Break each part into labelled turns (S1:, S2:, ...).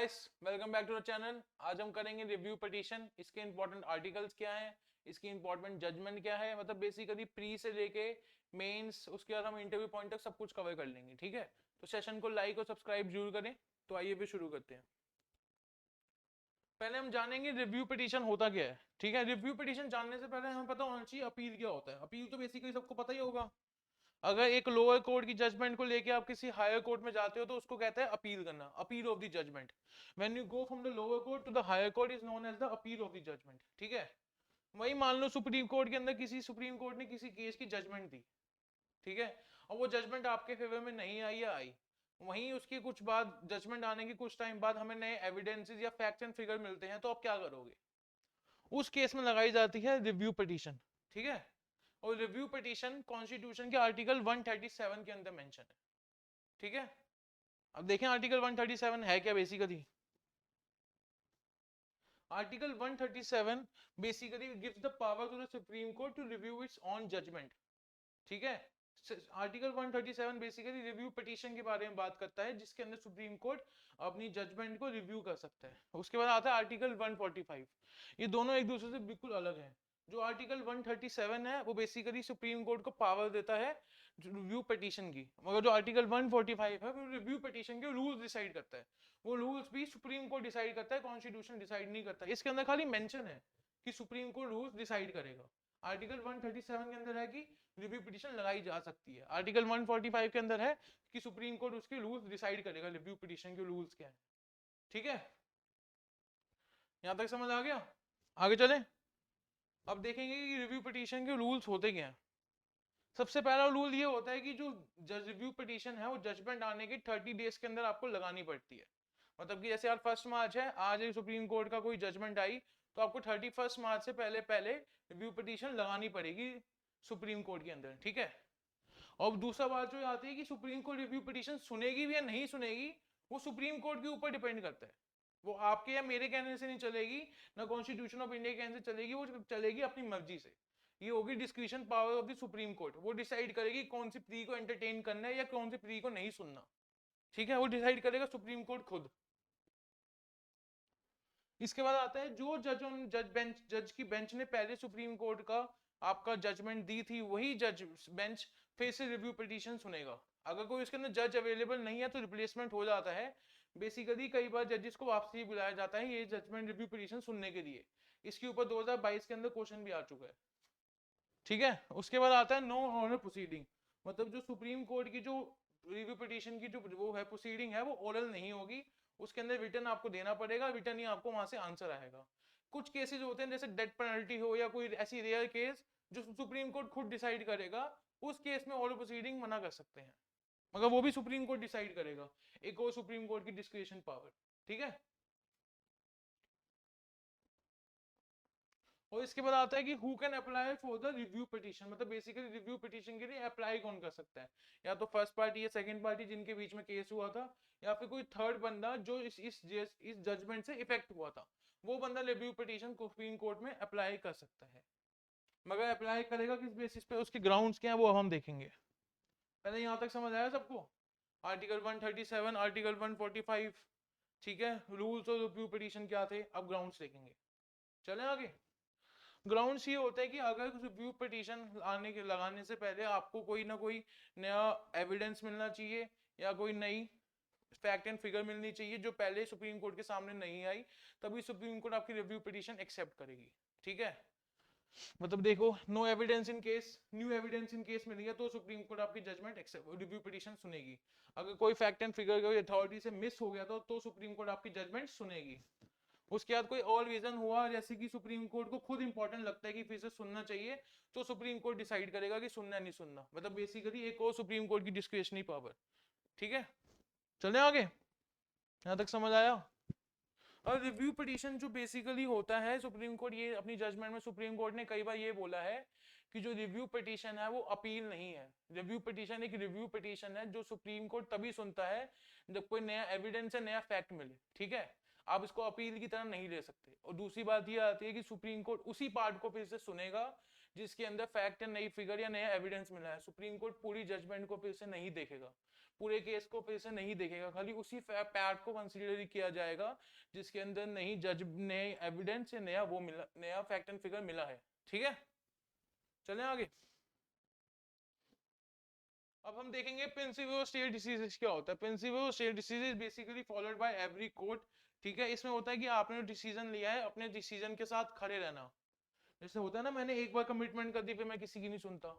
S1: Guys, welcome back to the channel. आज हम करेंगे रिव्यू पिटीशन। इसके इंपॉर्टेंट आर्टिकल्स क्या हैं, इसकी इंपॉर्टेंट जजमेंट क्या है, मतलब बेसिकली प्री से लेके मेंस, उसके बाद हम इंटरव्यू पॉइंट तक सब कुछ कवर कर लेंगे। ठीक है, तो सेशन को लाइक और सब्सक्राइब जरूर करें। तो आइए फिर शुरू करते हैं। पहले हम जानेंगे रिव्यू पिटीशन होता क्या है। ठीक है, रिव्यू पिटीशन जानने से पहले हमें पता होना चाहिए अपील क्या होता है। अपील तो बेसिकली सबको पता ही होगा। अगर एक लोअर कोर्ट की जजमेंट को लेके आप किसी हायर कोर्ट में जाते हो तो उसको कहते हैं अपील करना, appeal of the judgment. When you go from the lower court to the higher court is known as the appeal of the judgment. ठीक है, वही मान लो सुप्रीम कोर्ट के अंदर किसी सुप्रीम कोर्ट ने किसी केस की जजमेंट दी। ठीक है, और वो जजमेंट आपके फेवर में नहीं आई या आई, वहीं उसकी कुछ बाद जजमेंट आने के कुछ टाइम बाद हमें नए एविडेंसेस या फैक्ट्स एंड फिगर मिलते हैं, तो आप क्या करोगे? उस केस में लगाई जाती है रिव्यू पिटीशन। ठीक है, और रिव्यू पिटीशन कॉन्स्टिट्यूशन के आर्टिकल 137 के अंदर मेंशन है। ठीक है, अब देखें आर्टिकल 137 है क्या basically. Article 137 basically gives the power to the supreme court to review its on judgment. ठीक है, आर्टिकल 137 बेसिकली रिव्यू पिटीशन के बारे में बात करता है, जिसके अंदर सुप्रीम कोर्ट अपनी जजमेंट को रिव्यू कर सकता है। उसके बाद आता है आर्टिकल 145। ये दोनों एक दूसरे से बिल्कुल अलग हैं। जो आर्टिकल 137 है वो बेसिकली सुप्रीम कोर्ट को पावर देता है रिव्यू पिटीशन की, मगर जो आर्टिकल 145 है वो रिव्यू पिटीशन के रूल्स डिसाइड करता है। वो रूल्स भी सुप्रीम कोर्ट डिसाइड करता है, कॉन्स्टिट्यूशन डिसाइड नहीं करता। इसके अंदर खाली मेंशन है कि सुप्रीम कोर्ट रूल्स डिसाइड करेगा। आर्टिकल 137 के अंदर है कि रिव्यू पिटीशन लगाई जा सकती है। आर्टिकल 145 के अंदर है कि सुप्रीम कोर्ट उसके रूल्स डिसाइड करेगा, रिव्यू पिटीशन के रूल्स क्या है। ठीक है, यहां तक समझ आ गया? आगे चले, अब देखेंगे कि रिव्यू पिटीशन के रूल्स होते क्या हैं। सबसे पहला रूल ये होता है कि जो रिव्यू पिटीशन है वो जजमेंट आने के 30 डेज के अंदर आपको लगानी पड़ती है। मतलब कि जैसे आज 1 मार्च है, आज सुप्रीम कोर्ट का कोई जजमेंट आई तो आपको 31 मार्च से पहले पहले रिव्यू पिटीशन लगानी पड़ेगी सुप्रीम कोर्ट के अंदर। ठीक है, और दूसरा बात जो आती है कि सुप्रीम कोर्ट रिव्यू पिटीशन सुनेगी भी या नहीं सुनेगी, वो सुप्रीम कोर्ट के ऊपर डिपेंड करता है। वो आपके या मेरे कहने से नहीं चलेगी, ना कॉन्स्टिट्यूशन ऑफ इंडिया के कहने से चलेगी, वो चलेगी अपनी मर्जी से। ये होगी discretion power of the supreme court. वो डिसाइड करेगी कौन सी प्री को एंटरटेन करना है या कौन सी प्री को नहीं सुनना। ठीक है, वो डिसाइड करेगा सुप्रीम कोर्ट खुद। इसके बाद आता है जो जज की बेंच ने पहले सुप्रीम कोर्ट का आपका जजमेंट दी थी, वही जज बेंच फिर से रिव्यू पिटीशन सुनेगा। अगर कोई उसके अंदर जज अवेलेबल नहीं है तो रिप्लेसमेंट हो जाता है। बेसिकली कई बार जजेस को वापसी बुलाया जाता है ये जजमेंट रिव्यू पिटीशन सुनने के लिए। इसके ऊपर 2022 के अंदर क्वेश्चन भी आ चुका है। ठीक है, उसके बाद आता है नो ऑनर प्रोसीडिंग। मतलब जो सुप्रीम कोर्ट की जो रिव्यू पिटीशन की जो वो है प्रोसीडिंग है, वो ओरल नहीं होगी। उसके अंदर रिटर्न आपको देना पड़ेगा, रिटर्न ही आपको वहां से आंसर आएगा। कुछ केसेस होते हैं जैसे डेथ पेनल्टी हो या कोई ऐसी रेयर केस जो सुप्रीम कोर्ट खुद डिसाइड करेगा, उस केस में ओरल प्रोसीडिंग मना कर सकते हैं, मगर वो भी सुप्रीम कोर्ट डिसाइड करेगा। एक और सुप्रीम कोर्ट की डिस्क्रिशन पावर। ठीक है, और इसके बाद आता है कि who can apply for the review petition. मतलब बेसिकली रिव्यू पिटीशन के लिए अप्लाई कौन कर सकता है? या तो फर्स्ट पार्टी या सेकंड पार्टी जिनके बीच में केस हुआ था, या फिर कोई थर्ड बंदा जो इस जजमेंट से इफेक्ट हुआ था, वो बंदा रिव्यू पिटीशन सुप्रीम कोर्ट में अप्लाई कर सकता है। मगर अप्लाई करेगा किस बेसिस पे, उसके ग्राउंड्स क्या है वो अब हम देखेंगे। पहले यहाँ तक समझ आया सबको? Article 137, article 145। ठीक है, रूल्स और रिव्यू पिटीशन क्या थे, अब ग्राउंड्स देखेंगे। चलें आगे। ग्राउंड्स ये होता है कि अगर रिव्यू पिटीशन आने के लगाने से पहले आपको कोई ना कोई नया एविडेंस मिलना चाहिए या कोई नई फैक्ट एंड फिगर मिलनी चाहिए जो पहले सुप्रीम कोर्ट के सामने नहीं आई, तभी सुप्रीम कोर्ट आपकी रिव्यू पिटीशन एक्सेप्ट करेगी। ठीक है, मतलब देखो, no evidence in case, new evidence in case मिल गया तो सुप्रीम कोर्ट आपकी जजमेंट एक्सेप्ट रिव्यू पिटीशन सुनेगी। अगर कोई फैक्ट एंड फिगर कोई अथॉरिटी से मिस हो गया तो सुप्रीम कोर्ट आपकी जजमेंट सुनेगी। उसके बाद कोई और रीजन हुआ जैसे कि सुप्रीम कोर्ट को खुद इंपॉर्टेंट लगता है कि फिर से सुनना चाहिए, तो सुप्रीम कोर्ट डिसाइड करेगा कि सुनना नहीं सुनना। मतलब बेसिकली एक और सुप्रीम कोर्ट की डिस्क्रिशनरी पावर। ठीक है, चले आगे, यहां तक समझ आया? और रिव्यू पिटीशन जो बेसिकली होता है, सुप्रीम कोर्ट ये अपनी जजमेंट में सुप्रीम कोर्ट ने कई बार ये बोला है कि जो रिव्यू पिटीशन है वो अपील नहीं है। रिव्यू पिटीशन एक रिव्यू पिटीशन है जो सुप्रीम कोर्ट तभी सुनता है जब कोई नया एविडेंस या नया फैक्ट मिले। ठीक है, आप इसको अपील की तरह नहीं ले सकते। और दूसरी बात ये आती है कि सुप्रीम कोर्ट उसी पार्ट को फिर से सुनेगा जिसके अंदर फैक्ट या नई फिगर या नया एविडेंस मिला है। सुप्रीम कोर्ट पूरी जजमेंट को फिर से नहीं देखेगा। पूरे केस को फिर से नहीं देखेगा, खाली उसी पार्ट को कंसीडर किया जाएगा जिसके अंदर नहीं जज ने एविडेंस या नया वो मिला, नया फैक्ट एंड फिगर मिला है। ठीक है, चलें आगे। अब हम देखेंगे प्रिंसिपल ऑफ स्टेट डिसीजेस क्या होता है। Principle of state diseases basically followed by every court. ठीक है, इसमें होता है कि आपने डिसीजन लिया है, अपने डिसीजन के साथ खड़े रहना। जैसे होता है ना, मैंने एक बार कमिटमेंट कर दी फिर मैं किसी की नहीं सुनता,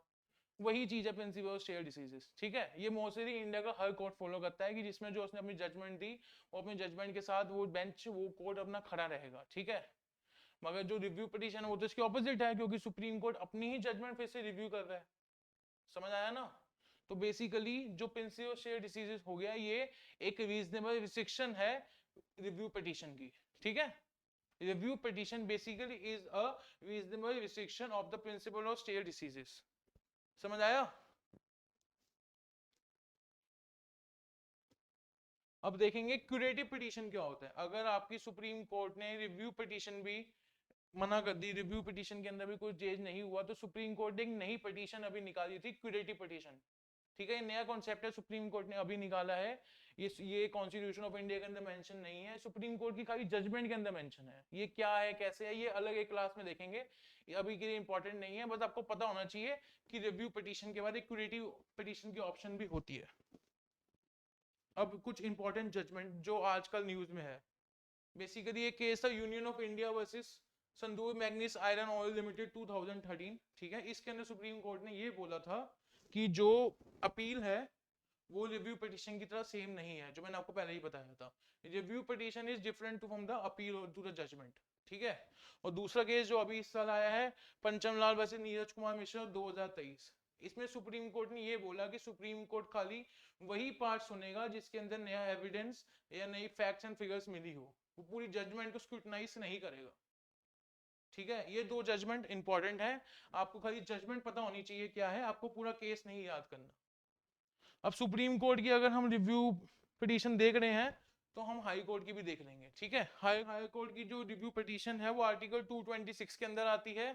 S1: वही चीज है प्रिंसिपल ऑफ शेयर डिसीजेस। ठीक है, ये मोस्टली इंडिया का हर कोर्ट फॉलो करता है कि जिसमें जो उसने अपनी जजमेंट दी वो अपने जजमेंट के साथ वो बेंच वो कोर्ट अपना खड़ा रहेगा। ठीक है, मगर जो रिव्यू पिटीशन है वो तो इसके ऑपोजिट है, क्योंकि सुप्रीम कोर्ट अपनी ही जजमेंट फिर से रिव्यू कर रहा है। समझ आया ना? तो बेसिकली जो प्रिंसिपल ऑफ शेयर डिसीजेस हो गया, ये एक रीजनेबल रिस्ट्रिक्शन है रिव्यू पिटीशन की। ठीक है, review petition basically is a reasonable restriction of the principle of stare decisions। समझ आया? अब देखेंगे क्यूरेटिव पिटीशन क्या होता है। अगर आपकी सुप्रीम कोर्ट ने रिव्यू पिटीशन भी मना कर दी, रिव्यू पिटीशन के अंदर भी कोई चेंज नहीं हुआ, तो सुप्रीम कोर्ट ने एक नई पिटीशन अभी निकाली थी, क्यूरेटिव पिटीशन। ठीक है, ये नया कॉन्सेप्ट है, सुप्रीम कोर्ट ने अभी निकाला है। ये कॉन्स्टिट्यूशन ऑफ इंडिया के अंदर मेंशन नहीं है, सुप्रीम कोर्ट की खाली जजमेंट के अंदर मेंशन है। ये क्या है, कैसे है, ये अलग एक क्लास में देखेंगे, ये अभी के लिए इंपॉर्टेंट नहीं है, बस आपको पता होना चाहिए कि रिव्यू पिटीशन के बाद एक क्यूरेटिव पिटीशन की ऑप्शन भी होती है। अब कुछ इंपॉर्टेंट जजमेंट जो आजकल न्यूज में है, बेसिकली एक केस था union of India versus संदूर manganese iron oil limited 2013। ठीक है, इसके अंदर सुप्रीम कोर्ट ने ये बोला था कि जो अपील है वो रिव्यू पिटीशन की तरह सेम नहीं है, जो मैंने आपको पहले ही बताया था। Review petition is different from the appeal to the judgment. ठीक है, और दूसरा केस जो अभी इस साल आया है पंचम लाल वर्सेस नीरज कुमार मिश्रा 2023, इसमें सुप्रीम कोर्ट ने ये बोला कि सुप्रीम कोर्ट खाली वही पार्ट सुनेगा जिसके अंदर नया एविडेंस या नई फैक्ट्स एंड फिगर्स मिली हो, वो पूरी जजमेंट को स्क्रूटनाइज नहीं करेगा। ठीक है, ये दो जजमेंट इंपॉर्टेंट है, आपको खाली जजमेंट पता होनी चाहिए क्या है, आपको पूरा केस नहीं याद करना। अब सुप्रीम कोर्ट की अगर हम रिव्यू पिटीशन देख रहे हैं तो हम हाई कोर्ट की भी देख लेंगे। ठीक है, हाई कोर्ट की जो रिव्यू पिटीशन है वो आर्टिकल 226 के अंदर आती है।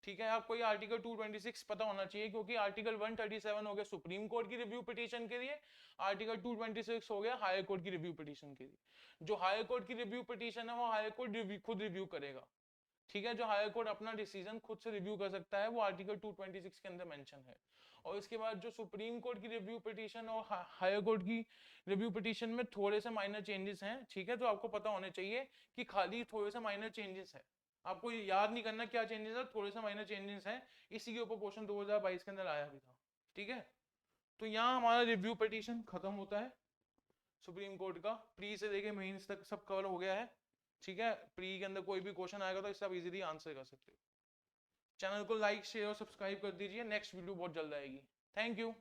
S1: ठीक है, आपको ये आर्टिकल 226 पता होना चाहिए, क्योंकि आर्टिकल 137 हो गया सुप्रीम कोर्ट की रिव्यू पिटीशन के लिए, आर्टिकल 226 हो गया हाई कोर्ट की रिव्यू पिटीशन के लिए। जो हाई कोर्ट की रिव्यू पिटीशन है वो हाई कोर्ट खुद रिव्यू करेगा। ठीक है, जो हायर कोर्ट अपना डिसीजन खुद से रिव्यू कर सकता है वो आर्टिकल 226 के अंदर मेंशन है। और इसके बाद जो सुप्रीम कोर्ट की रिव्यू पिटीशन और हायर कोर्ट की रिव्यू पिटीशन में थोड़े से माइनर चेंजेस हैं। ठीक है, तो आपको पता होने चाहिए कि खाली थोड़े से माइनर चेंजेस है, आपको याद नहीं करना क्या चेंजेस है, थोड़े से माइनर चेंजेस हैं। इसी के ऊपर क्वेश्चन 2022 के अंदर आया भी था। ठीक है, तो यहाँ हमारा रिव्यू पिटीशन खत्म होता है सुप्रीम कोर्ट का, प्री से लेके मेंस तक सब कवर हो गया है। ठीक है, प्री के अंदर कोई भी क्वेश्चन आएगा तो इससे आप इजीली आंसर कर सकते हो। चैनल को लाइक शेयर और सब्सक्राइब कर दीजिए, नेक्स्ट वीडियो बहुत जल्द आएगी। Thank you.